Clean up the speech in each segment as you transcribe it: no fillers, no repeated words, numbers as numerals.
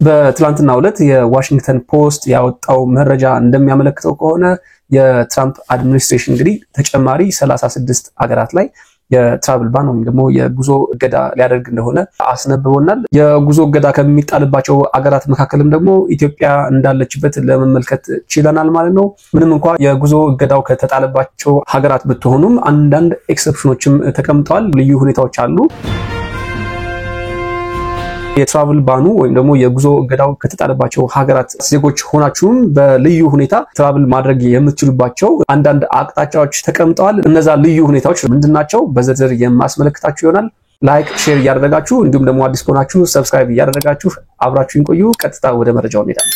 በትላንትናው ዕለት የዋሽንግተን ፖስት ያወጣው መረጃ እንደሚያመለክተው ከሆነ የትራምፕ አድሚኒስትሬሽን እንግዲህ ተጨማሪ 36 ሀገራት ላይ የትራቭል ባን ወይም ደግሞ የጉዞ እገዳ ሊያደርግ እንደሆነ አስነብቦናል። የጉዞ እገዳ ከሚጣልባቸው ሀገራት መካከልም ደግሞ ኢትዮጵያ እንዳለችበት ለመመልከት ችለናል ማለት ነው። ምንም እንኳን የጉዞ እገዳው ከተጣለባቸው ሀገራት ብትሆኑም አንዳንድ ኤክሰፕሽኖችም ተቀምጠዋል። ልዩ ሁኔታዎች አሉ። የትራቭል ባኑ ወይም ደግሞ የጉዞ እገዳው ከተጣለባቸው ሀገራት ዜጎች ሆናችሁም በልዩ ሁኔታ ትራቭል ማድረግ የምትችሉባቸው አንዳንድ አቅጣጫዎች ተቀምጠዋል። እነዛ ልዩ ሁኔታዎች ምንድናቸው? በዝርዝር የማስመለክታችሁ ይሆናል። ላይክ ሼር እያደረጋችሁ እንዲሁም ደግሞ አዲስ ሆናችሁ ሰብስክራይብ እያደረጋችሁ አብራችሁን ቆዩ። ቀጥታ ወደ መረጃው እንሄዳለን።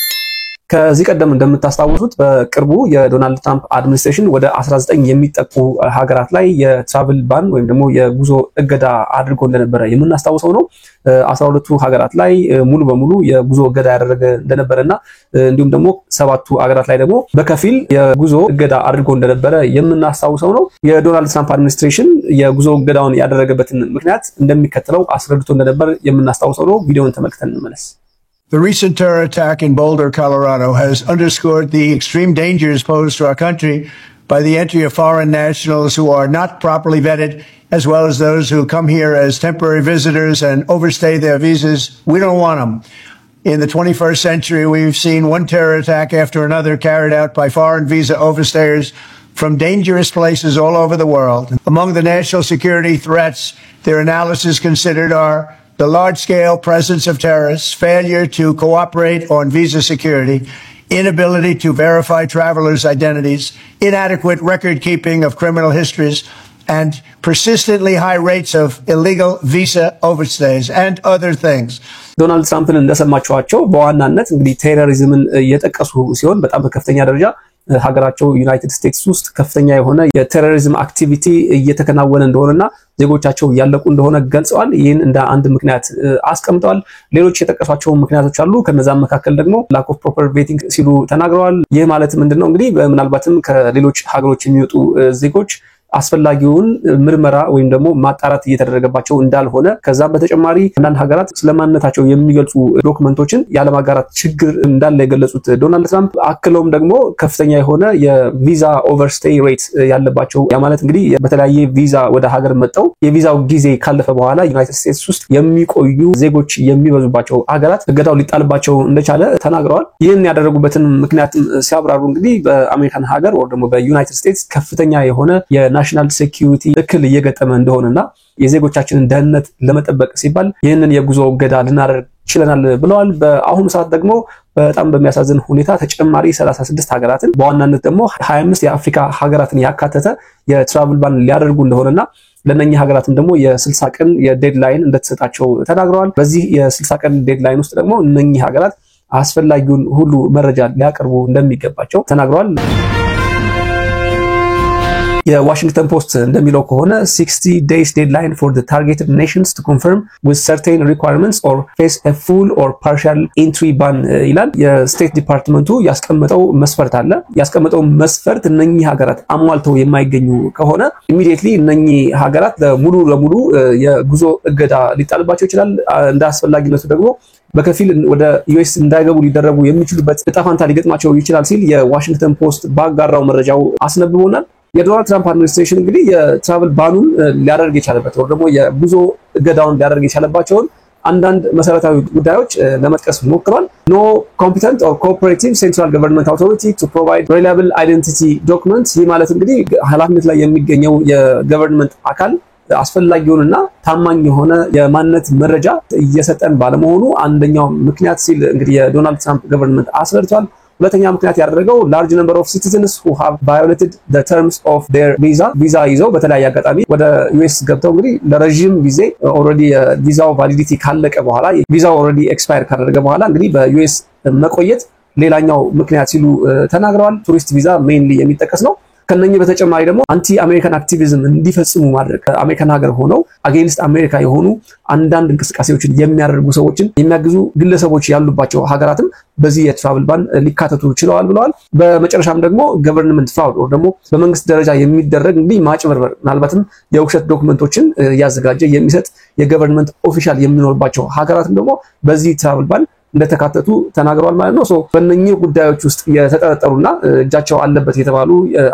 ከዚህ ቀደም እንደምታስታውሱት በቅርቡ የዶናልድ ትራምፕ አድሚኒስትሬሽን ወደ 19 የሚጠቁ ሀገራት ላይ የትራቭል ባን ወይም ደግሞ የጉዞ እገዳ አድርጎ እንደነበረ የምናስታውሰው ነው። 12ቱ ሀገራት ላይ ሙሉ በሙሉ የጉዞ እገዳ ያደረገ እንደነበረና እንዲሁም ደግሞ 7ቱ ሀገራት ላይ ደግሞ በከፊል የጉዞ እገዳ አድርጎ እንደነበረ የምናስታውሰው ነው። የዶናልድ ትራምፕ አድሚኒስትሬሽን የጉዞ እገዳውን ያደረገበትን ምክንያት እንደሚከተለው አስረድቶ እንደነበር የምናስታውሰው ነው። ቪዲዮውን ተመልክተን እንመለስ። The recent terror attack in Boulder, Colorado, has underscored the extreme dangers posed to our country by the entry of foreign nationals who are not properly vetted, as well as those who come here as temporary visitors and overstay their visas. We don't want them. In the 21st century, we've seen one terror attack after another carried out by foreign visa overstayers from dangerous places all over the world. Among the national security threats their analysis considered are the large-scale presence of terrorists, failure to cooperate on visa security, inability to verify travelers' identities, inadequate record-keeping of criminal histories, and persistently high rates of illegal visa overstays and other things. ዶናልድ ትራምፕን እንደሰማችኋቸው በዋናነት እንግዲህ ቴሮሪዝምን እየጠቀሱ ሲሆን በጣም በከፍተኛ ደረጃ ሀገራቸው ዩናይትድ ስቴትስ ውስጥ ከፍተኛ የሆነ የቴሮሪዝም አክቲቪቲ እየተከናወነ እንደሆነና ዜጎቻቸው ያለቁ እንደሆነ ገልጸዋል። ይህን እንደ አንድ ምክንያት አስቀምጠዋል። ሌሎች የጠቀሷቸው ምክንያቶች አሉ። ከነዛም መካከል ደግሞ ላክ ኦፍ ፕሮፐር ቬቲንግ ሲሉ ተናግረዋል። ይህ ማለት ምንድነው? እንግዲህ ምናልባትም ከሌሎች ሀገሮች የሚወጡ ዜጎች አስፈላጊውን ምርመራ ወይም ደግሞ ማጣራት እየተደረገባቸው እንዳልሆነ ከዛም በተጨማሪ አንዳንድ ሀገራት ስለማንነታቸው የሚገልጹ ዶክመንቶችን ያለማጋራት ችግር እንዳለ የገለጹት ዶናልድ ትራምፕ አክለውም ደግሞ ከፍተኛ የሆነ የቪዛ ኦቨርስቴይ ሬት ያለባቸው ያ ማለት እንግዲህ በተለያየ ቪዛ ወደ ሀገር መጣው የቪዛው ጊዜ ካለፈ በኋላ ዩናይትድ ስቴትስ ውስጥ የሚቆዩ ዜጎች የሚበዙባቸው ሀገራት እገዳው ሊጣልባቸው እንደቻለ ተናግረዋል። ይህን ያደረጉበትን ምክንያት ሲያብራሩ እንግዲህ በአሜሪካን ሀገር ወይ ደግሞ በዩናይትድ ስቴትስ ከፍተኛ የሆነ ናሽናል ሴኩሪቲ እክል እየገጠመ እንደሆነና የዜጎቻችንን ደህንነት ለመጠበቅ ሲባል ይህንን የጉዞ እገዳ ልናደርግ ችለናል ብለዋል። በአሁኑ ሰዓት ደግሞ በጣም በሚያሳዝን ሁኔታ ተጨማሪ 36 ሀገራትን በዋናነት ደግሞ 25 የአፍሪካ ሀገራትን ያካተተ የትራቭል ባን ሊያደርጉ እንደሆነና ለነኛ ሀገራትም ደግሞ የ60 ቀን የዴድላይን እንደተሰጣቸው ተናግረዋል። በዚህ የ60 ቀን ዴድላይን ውስጥ ደግሞ እነኛ ሀገራት አስፈላጊውን ሁሉ መረጃ ሊያቀርቡ እንደሚገባቸው ተናግረዋል። የዋሽንግተን ፖስት እንደሚለው ከሆነ 60 days deadline for the targeted nations to confirm with certain requirements or face a full or partial entry ban ይላል። የስቴት ዲፓርትመንቱ ያስቀመጠው መስፈርት አለ። ያስቀመጠው መስፈርት እነኚህ ሀገራት አሟልተው የማይገኙ ከሆነ ኢሚዲየትሊ እነኚህ ሀገራት ሙሉ ለሙሉ የጉዞ እገዳ ሊጣልባቸው ይችላል። እንደ አስፈላጊነቱ ደግሞ በከፊል ወደ ዩኤስ እንዳይገቡ ሊደረጉ የሚችሉበት እጣ ፈንታ ሊገጥማቸው ይችላል ሲል የዋሽንግተን ፖስት ባጋራው መረጃው አስነብቦናል። የዶናልድ ትራምፕ አድሚኒስትሬሽን እንግዲህ የትራቭል ባኑን ሊያደርግ የቻለበት ወይ ደግሞ የጉዞ እገዳውን ሊያደርግ የቻለባቸውን አንዳንድ መሰረታዊ ጉዳዮች ለመጥቀስ ሞክሯል። ኖ ኮምፒተንት ኦር ኮኦፐሬቲቭ ሴንትራል ገቨርንመንት አውቶሪቲ ቱ ፕሮቫይድ ሪላያብል አይደንቲቲ ዶክመንትስ። ይህ ማለት እንግዲህ ኃላፊነት ላይ የሚገኘው የገቨርንመንት አካል አስፈላጊውንና ታማኝ የሆነ የማንነት መረጃ እየሰጠን ባለመሆኑ አንደኛው ምክንያት ሲል እንግዲህ የዶናልድ ትራምፕ ገቨርንመንት አስረድቷል። ሁለተኛ ምክንያት ያደረገው large number of citizens who have violated the terms of their visa ይዘው በተለያየ አጋጣሚ ወደ ዩኤስ ገብተው እንግዲህ ለረጅም ጊዜ ኦሬዲ ቪዛው ቫሊዲቲ ካለቀ በኋላ ቪዛው ኦሬዲ ኤክስፓየር ካደረገ በኋላ እንግዲህ በዩኤስ መቆየት ሌላኛው ምክንያት ሲሉ ተናግረዋል። ቱሪስት ቪዛ ሜንሊ የሚጠቀስ ነው። ከነኚህ በተጨማሪ ደግሞ አንቲ አሜሪካን አክቲቪዝም እንዲፈጽሙ ማድረግ አሜሪካን ሀገር ሆነው አጌንስት አሜሪካ የሆኑ አንዳንድ እንቅስቃሴዎችን የሚያደርጉ ሰዎችን የሚያግዙ ግለሰቦች ያሉባቸው ሀገራትም በዚህ የትራቭል ባን ሊካተቱ ይችላል ብለዋል። በመጨረሻም ደግሞ ገቨርንመንት ፍራውድ ወይ ደግሞ በመንግስት ደረጃ የሚደረግ እንግዲህ ማጭበርበር ምናልባትም የውሸት ዶክመንቶችን ያዘጋጀ የሚሰጥ የገቨርንመንት ኦፊሻል የሚኖርባቸው ሀገራትም ደግሞ በዚህ ትራቭል ባን እንደተካተቱ ተናግረዋል ማለት ነው። ሶ በእነኚህ ጉዳዮች ውስጥ የተጠረጠሩና እጃቸው አለበት የተባሉ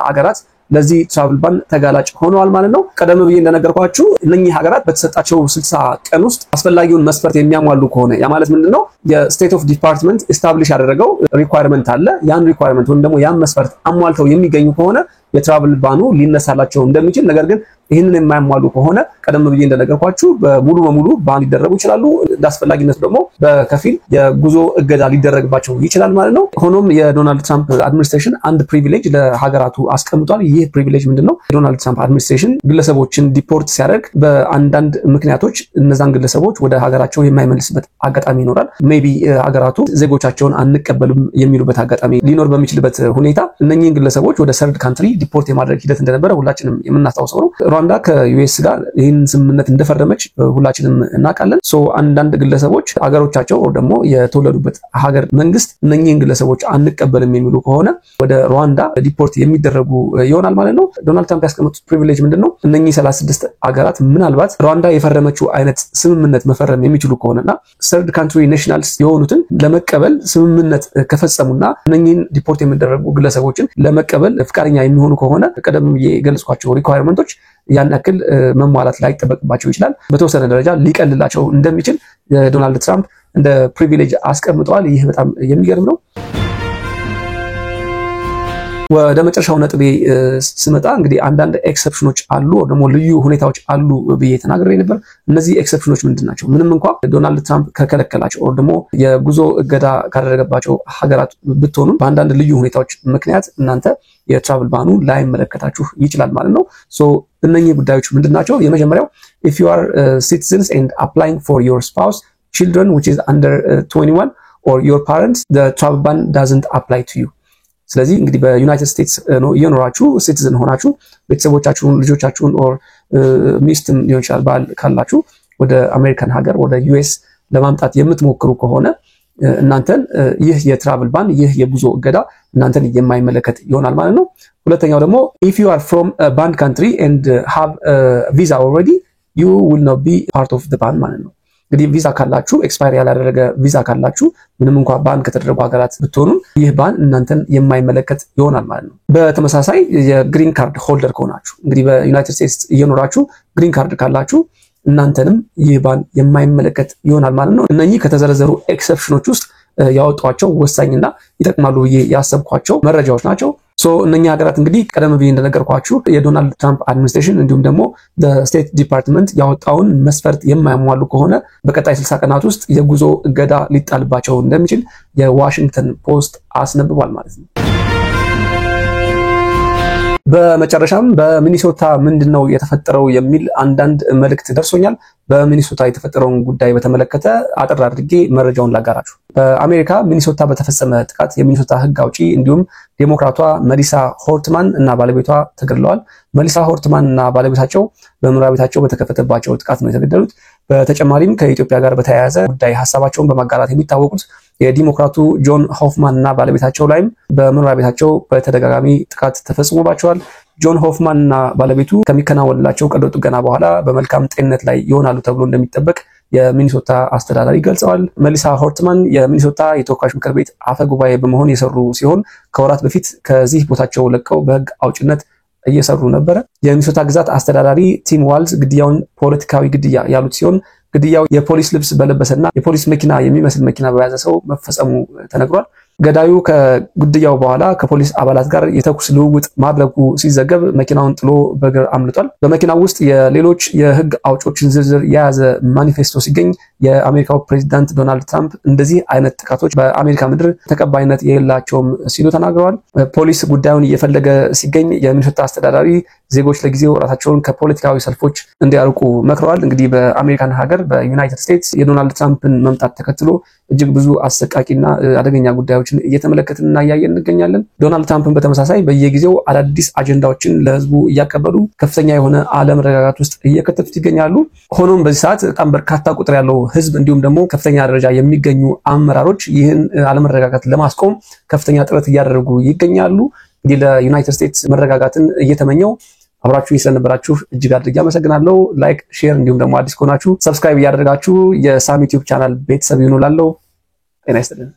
ሀገራት ለዚህ ትራቭል ባን ተጋላጭ ሆነዋል ማለት ነው። ቀደም ብዬ እንደነገርኳችሁ እነኚህ ሀገራት በተሰጣቸው 60 ቀን ውስጥ አስፈላጊውን መስፈርት የሚያሟሉ ከሆነ ያ ማለት ምንድነው የስቴት ኦፍ ዲፓርትመንት ኤስታብሊሽ ያደረገው ሪኳየርመንት አለ። ያን ሪኳየርመንት ወይም ደግሞ ያን መስፈርት አሟልተው የሚገኙ ከሆነ የትራቭል ባኑ ሊነሳላቸው እንደሚችል ነገር ግን ይህንን የማያሟሉ ከሆነ ቀደም ብዬ እንደነገርኳችሁ ሙሉ በሙሉ ባን ሊደረጉ ይችላሉ። እንዳስፈላጊነቱ ደግሞ በከፊል የጉዞ እገዳ ሊደረግባቸው ይችላል ማለት ነው። ሆኖም የዶናልድ ትራምፕ አድሚኒስትሬሽን አንድ ፕሪቪሌጅ ለሀገራቱ አስቀምጧል። ይህ ፕሪቪሌጅ ምንድነው? የዶናልድ ትራምፕ አድሚኒስትሬሽን ግለሰቦችን ዲፖርት ሲያደርግ በአንዳንድ ምክንያቶች እነዛን ግለሰቦች ወደ ሀገራቸው የማይመልስበት አጋጣሚ ይኖራል። ሜቢ ሀገራቱ ዜጎቻቸውን አንቀበልም የሚሉበት አጋጣሚ ሊኖር በሚችልበት ሁኔታ እነኚህን ግለሰቦች ወደ ሰርድ ካንትሪ ዲፖርት የማድረግ ሂደት እንደነበረ ሁላችንም የምናስታውሰው ነው። ሩዋንዳ ከዩኤስ ጋር ይህን ስምምነት እንደፈረመች ሁላችንም እናውቃለን። ሶ አንዳንድ ግለሰቦች ሀገሮቻቸው ደግሞ የተወለዱበት ሀገር መንግስት እነኚህን ግለሰቦች አንቀበልም የሚሉ ከሆነ ወደ ሩዋንዳ ዲፖርት የሚደረጉ ይሆናል ማለት ነው። ዶናልድ ትራምፕ ያስቀመጡት ፕሪቪሌጅ ምንድነው? እነኚህ 36 ሀገራት ምናልባት ሩዋንዳ የፈረመችው አይነት ስምምነት መፈረም የሚችሉ ከሆነና ሰርድ ካንትሪ ናሽናልስ የሆኑትን ለመቀበል ስምምነት ከፈጸሙና እነኚህን ዲፖርት የሚደረጉ ግለሰቦችን ለመቀበል ፍቃደኛ የሚሆኑ ከሆነ ቀደም የገለጽኳቸው ሪኳየርመንቶች ያን ያክል መሟላት ላይ ይጠበቅባቸው ይችላል። በተወሰነ ደረጃ ሊቀልላቸው እንደሚችል ዶናልድ ትራምፕ እንደ ፕሪቪሌጅ አስቀምጠዋል። ይህ በጣም የሚገርም ነው። ወደ መጨረሻው ነጥቤ ስመጣ እንግዲህ አንዳንድ ኤክሰፕሽኖች አሉ ወይ ደግሞ ልዩ ሁኔታዎች አሉ ብዬ ተናግሬ ነበር። እነዚህ ኤክሰፕሽኖች ምንድናቸው? ምንም እንኳን ዶናልድ ትራምፕ ከከለከላቸው ወይ ደግሞ የጉዞ እገዳ ካደረገባቸው ሀገራት ብትሆኑ በአንዳንድ ልዩ ሁኔታዎች ምክንያት እናንተ የትራቭል ባኑ ላይመለከታችሁ ይችላል ማለት ነው። ሶ እነኚህ ጉዳዮች ምንድናቸው? የመጀመሪያው if you are citizens and applying for your spouse children which is under 21 or your parents the travel ban doesn't apply to you። ስለዚህ እንግዲህ በዩናይትድ ስቴትስ ነው እየኖራችሁ ሲቲዝን ሆናችሁ ቤተሰቦቻችሁን ልጆቻችሁን ኦር ሚስትም ሊሆን ይችላል ባል ካላችሁ ወደ አሜሪካን ሀገር ወደ ዩኤስ ለማምጣት የምትሞክሩ ከሆነ እናንተን ይህ የትራቭል ባን ይህ የጉዞ እገዳ እናንተን የማይመለከት ይሆናል ማለት ነው። ሁለተኛው ደግሞ if you are from a banned country and have a visa already you will not be part of the ban ማለት ነው። እንግዲህ ቪዛ ካላችሁ ኤክስፓየር ያላደረገ ቪዛ ካላችሁ ምንም እንኳን ባን ከተደረጉ ሀገራት ብትሆኑ ይህ ባን እናንተን የማይመለከት ይሆናል ማለት ነው። በተመሳሳይ የግሪን ካርድ ሆልደር ከሆናችሁ እንግዲህ በዩናይትድ ስቴትስ እየኖራችሁ ግሪን ካርድ ካላችሁ እናንተንም ይህ ባን የማይመለከት ይሆናል ማለት ነው። እነኚህ ከተዘረዘሩ ኤክሰፕሽኖች ውስጥ ያወጧቸው ወሳኝና ይጠቅማሉ ብዬ ያሰብኳቸው መረጃዎች ናቸው። ሶ እነኛ ሀገራት እንግዲህ ቀደም ብዬ እንደነገርኳችሁ የዶናልድ ትራምፕ አድሚኒስትሬሽን እንዲሁም ደግሞ ስቴት ዲፓርትመንት ያወጣውን መስፈርት የማያሟሉ ከሆነ በቀጣይ 60 ቀናት ውስጥ የጉዞ እገዳ ሊጣልባቸው እንደሚችል የዋሽንግተን ፖስት አስነብቧል ማለት ነው። በመጨረሻም በሚኒሶታ ምንድነው የተፈጠረው የሚል አንዳንድ መልእክት ደርሶኛል። በሚኒሶታ የተፈጠረውን ጉዳይ በተመለከተ አጥር አድርጌ መረጃውን ላጋራችሁ። በአሜሪካ ሚኒሶታ በተፈጸመ ጥቃት የሚኒሶታ ሕግ አውጪ እንዲሁም ዴሞክራቷ መሊሳ ሆርትማን እና ባለቤቷ ተገድለዋል። መሊሳ ሆርትማን እና ባለቤታቸው በመኖሪያ ቤታቸው በተከፈተባቸው ጥቃት ነው የተገደሉት። በተጨማሪም ከኢትዮጵያ ጋር በተያያዘ ጉዳይ ሐሳባቸውን በማጋራት የሚታወቁት የዲሞክራቱ ጆን ሆፍማን እና ባለቤታቸው ላይም በመኖሪያ ቤታቸው በተደጋጋሚ ጥቃት ተፈጽሞባቸዋል። ጆን ሆፍማን እና ባለቤቱ ከሚከናወንላቸው ቀዶ ጥገና በኋላ በመልካም ጤንነት ላይ ይሆናሉ ተብሎ እንደሚጠበቅ የሚኒሶታ አስተዳዳሪ ገልጸዋል። መሊሳ ሆርትማን የሚኒሶታ የተወካዮች ምክር ቤት አፈ ጉባኤ በመሆን የሰሩ ሲሆን ከወራት በፊት ከዚህ ቦታቸው ለቀው በሕግ አውጭነት እየሰሩ ነበር። የሚኒሶታ ግዛት አስተዳዳሪ ቲም ዋልዝ ግድያውን ፖለቲካዊ ግድያ ያሉት ሲሆን ግድያው የፖሊስ ልብስ በለበሰና የፖሊስ መኪና የሚመስል መኪና በያዘ ሰው መፈጸሙ ተነግሯል። ገዳዩ ከግድያው በኋላ ከፖሊስ አባላት ጋር የተኩስ ልውውጥ ማድረጉ ሲዘገብ መኪናውን ጥሎ በእግር አምልጧል። በመኪናው ውስጥ የሌሎች የሕግ አውጪዎችን ዝርዝር የያዘ ማኒፌስቶ ሲገኝ የአሜሪካው ፕሬዝዳንት ዶናልድ ትራምፕ እንደዚህ አይነት ጥቃቶች በአሜሪካ ምድር ተቀባይነት የሌላቸውም ሲሉ ተናግረዋል። ፖሊስ ጉዳዩን እየፈለገ ሲገኝ የሚኒሶታ አስተዳዳሪ ዜጎች ለጊዜው ራሳቸውን ከፖለቲካዊ ሰልፎች እንዲያርቁ መክረዋል። እንግዲህ በአሜሪካን ሀገር በዩናይትድ ስቴትስ የዶናልድ ትራምፕን መምጣት ተከትሎ እጅግ ብዙ አሰቃቂና አደገኛ ጉዳዮችን እየተመለከትንና እያየን እንገኛለን። ዶናልድ ትራምፕን በተመሳሳይ በየጊዜው አዳዲስ አጀንዳዎችን ለህዝቡ እያቀበሉ ከፍተኛ የሆነ አለመረጋጋት ውስጥ እየከተቱት ይገኛሉ። ሆኖም በዚህ ሰዓት በጣም በርካታ ቁጥር ያለው ህዝብ እንዲሁም ደግሞ ከፍተኛ ደረጃ የሚገኙ አመራሮች ይህን አለመረጋጋት ለማስቆም ከፍተኛ ጥረት እያደረጉ ይገኛሉ። እንግዲህ ለዩናይትድ ስቴትስ መረጋጋትን እየተመኘው አብራችሁ ስለነበራችሁ እጅግ አድርጌ አመሰግናለሁ። ላይክ፣ ሼር እንዲሁም ደግሞ አዲስ ከሆናችሁ ሰብስክራይብ እያደረጋችሁ የሳም ዩቲዩብ ቻናል ቤተሰብ ይሁኑ። ጤና ይስጥልን።